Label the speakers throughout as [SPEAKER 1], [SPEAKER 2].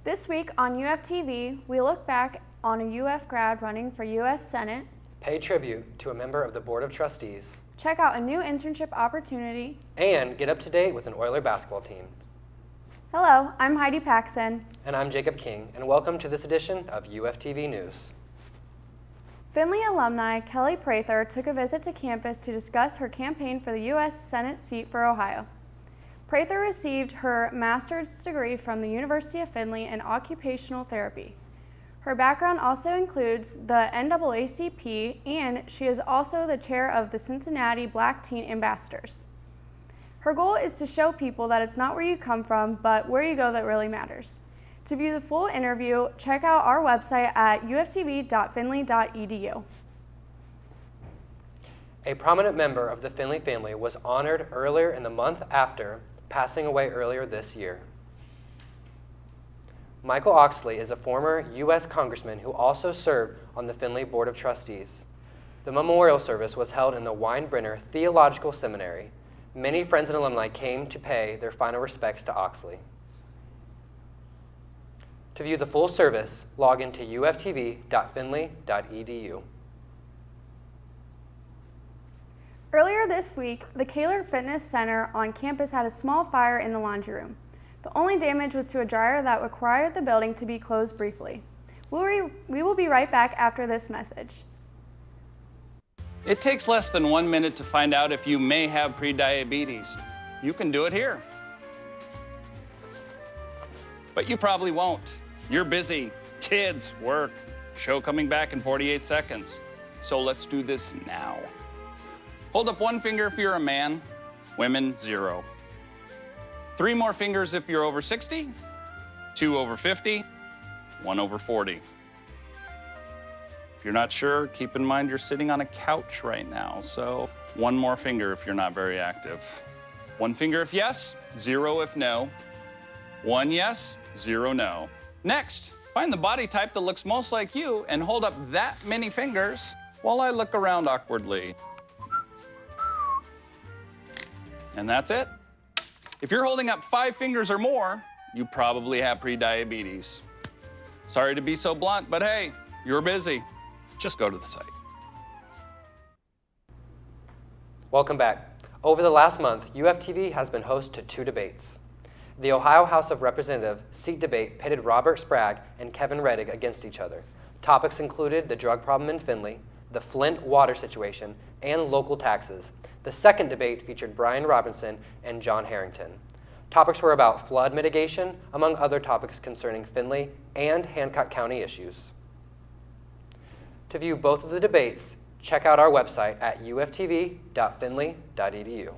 [SPEAKER 1] This week on UFTV, we look back on a UF grad running for U.S. Senate,
[SPEAKER 2] pay tribute to a member of the Board of Trustees,
[SPEAKER 1] check out a new internship opportunity,
[SPEAKER 2] and get up to date with an Oiler basketball team.
[SPEAKER 1] Hello, I'm Heidi Paxson.
[SPEAKER 2] And I'm Jacob King, and welcome to this edition of UFTV News.
[SPEAKER 1] Findlay alumni Kelly Prather took a visit to campus to discuss her campaign for the U.S. Senate seat for Ohio. Prather received her master's degree from the University of Findlay in occupational therapy. Her background also includes the NAACP, and she is also the chair of the Cincinnati Black Teen Ambassadors. Her goal is to show people that it's not where you come from, but where you go that really matters. To view the full interview, check out our website at uftv.findlay.edu.
[SPEAKER 2] A prominent member of the Findlay family was honored earlier in the month after passing away earlier this year. Michael Oxley is a former U.S. Congressman who also served on the Findlay Board of Trustees. The memorial service was held in the Weinbrenner Theological Seminary. Many friends and alumni came to pay their final respects to Oxley. To view the full service, log into uftv.findlay.edu.
[SPEAKER 1] Earlier this week, the Kaler Fitness Center on campus had a small fire in the laundry room. The only damage was to a dryer that required the building to be closed briefly. We will be right back after this message.
[SPEAKER 3] It takes less than 1 minute to find out if you may have prediabetes. You can do it here. But you probably won't. You're busy. Kids, work, show coming back in 48 seconds. So let's do this now. Hold up one finger if you're a man, women, 0. 3 more fingers if you're over 60, 2 over 50, 1 over 40. If you're not sure, keep in mind you're sitting on a couch right now, so 1 more finger if you're not very active. 1 finger if yes, 0 if no. 1 yes, 0 no. Next, find the body type that looks most like you and hold up that many fingers while I look around awkwardly. And that's it. If you're holding up 5 fingers or more, you probably have prediabetes. Sorry to be so blunt, but hey, you're busy. Just go to the site.
[SPEAKER 2] Welcome back. Over the last month, UFTV has been host to 2 debates. The Ohio House of Representatives seat debate pitted Robert Sprague and Kevin Reddick against each other. Topics included the drug problem in Findlay, the Flint water situation, and local taxes. The second debate featured Brian Robinson and John Harrington. Topics were about flood mitigation, among other topics concerning Findlay and Hancock County issues. To view both of the debates, check out our website at uftv.findlay.edu.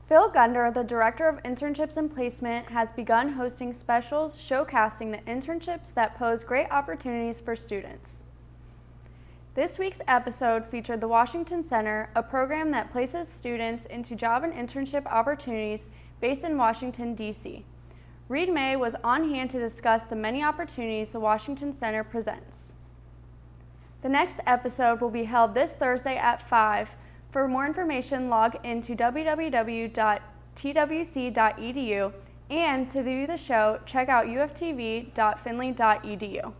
[SPEAKER 1] Phil Gunder, the Director of Internships and Placement, has begun hosting specials showcasing the internships that pose great opportunities for students. This week's episode featured the Washington Center, a program that places students into job and internship opportunities based in Washington, D.C. Reed May was on hand to discuss the many opportunities the Washington Center presents. The next episode will be held this Thursday at 5. For more information, log into www.twc.edu, and to view the show, check out uftv.findlay.edu.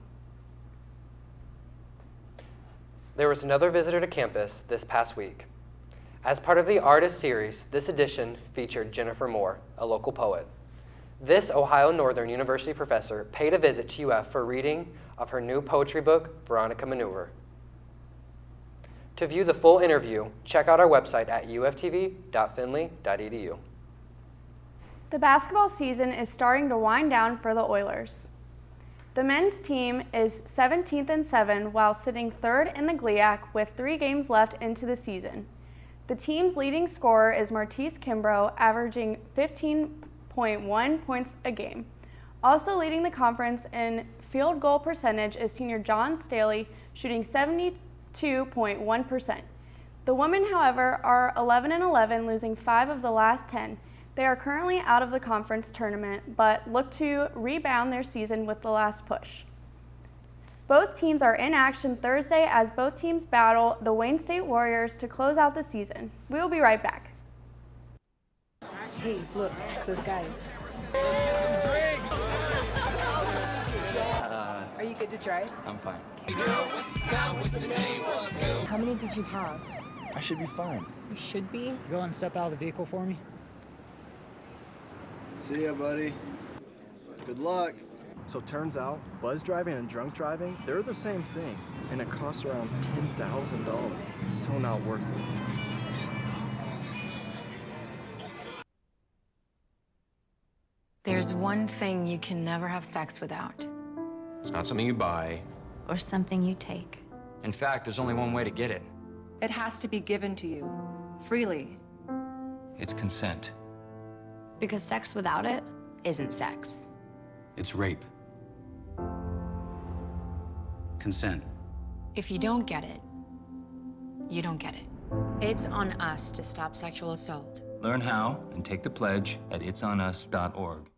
[SPEAKER 2] There was another visitor to campus this past week. As part of the Artist Series, this edition featured Jennifer Moore, a local poet. This Ohio Northern University professor paid a visit to UF for reading of her new poetry book, Veronica Maneuver. To view the full interview, check out our website at uftv.findlay.edu.
[SPEAKER 1] The basketball season is starting to wind down for the Oilers. The men's team is 17-7 while sitting 3rd in the GLIAC with 3 games left into the season. The team's leading scorer is Martise Kimbrough, averaging 15.1 points a game. Also leading the conference in field goal percentage is senior John Staley, shooting 72.1%. The women, however, are 11-11, losing 5 of the last 10. They are currently out of the conference tournament, but look to rebound their season with the last push. Both teams are in action Thursday as both teams battle the Wayne State Warriors to close out the season. We will be right back.
[SPEAKER 4] Hey, look, it's those guys.
[SPEAKER 5] Get some drinks.
[SPEAKER 4] Are you good to drive?
[SPEAKER 5] I'm fine.
[SPEAKER 4] How many did you have?
[SPEAKER 5] I should be fine.
[SPEAKER 4] You should be.
[SPEAKER 6] Go and step out of the vehicle for me.
[SPEAKER 7] See ya, buddy. Good luck.
[SPEAKER 8] So turns out, buzz driving and drunk driving, they're the same thing, and it costs around $10,000. So not worth it.
[SPEAKER 9] There's one thing you can never have sex without.
[SPEAKER 10] It's not something you buy.
[SPEAKER 9] Or something you take.
[SPEAKER 5] In fact, there's only one way to get it.
[SPEAKER 11] It has to be given to you, freely.
[SPEAKER 5] It's consent.
[SPEAKER 9] Because sex without it isn't sex.
[SPEAKER 10] It's rape. Consent.
[SPEAKER 9] If you don't get it, you don't get it. It's on us to stop sexual assault.
[SPEAKER 5] Learn how and take the pledge at itsonus.org.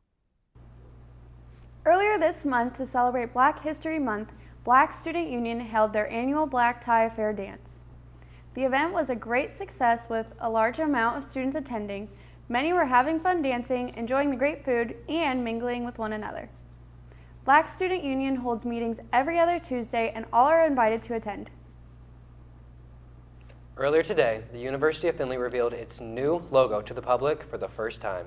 [SPEAKER 1] Earlier this month, to celebrate Black History Month, Black Student Union held their annual Black Tie Affair dance. The event was a great success with a large amount of students attending. Many were having fun dancing, enjoying the great food, and mingling with one another. Black Student Union holds meetings every other Tuesday, and all are invited to attend.
[SPEAKER 2] Earlier today, the University of Findlay revealed its new logo to the public for the first time.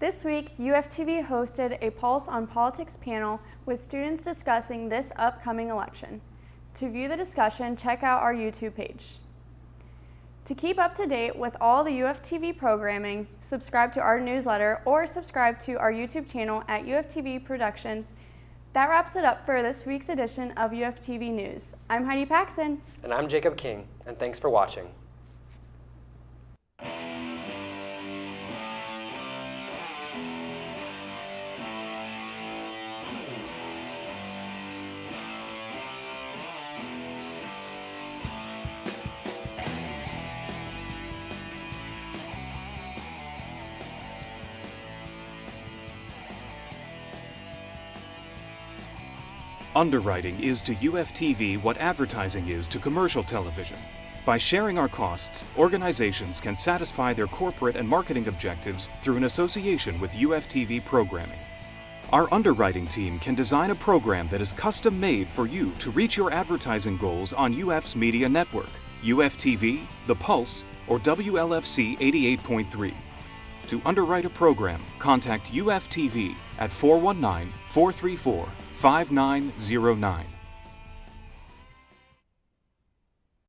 [SPEAKER 1] This week, UFTV hosted a Pulse on Politics panel with students discussing this upcoming election. To view the discussion, check out our YouTube page. To keep up to date with all the UFTV programming, subscribe to our newsletter or subscribe to our YouTube channel at UFTV Productions. That wraps it up for this week's edition of UFTV News. I'm Heidi Paxson.
[SPEAKER 2] And I'm Jacob King, and thanks for watching.
[SPEAKER 12] Underwriting is to UFTV what advertising is to commercial television. By sharing our costs, organizations can satisfy their corporate and marketing objectives through an association with UFTV programming. Our underwriting team can design a program that is custom made for you to reach your advertising goals on UF's media network, UFTV, The Pulse, or WLFC 88.3. To underwrite a program, contact UFTV at 419-434-5909.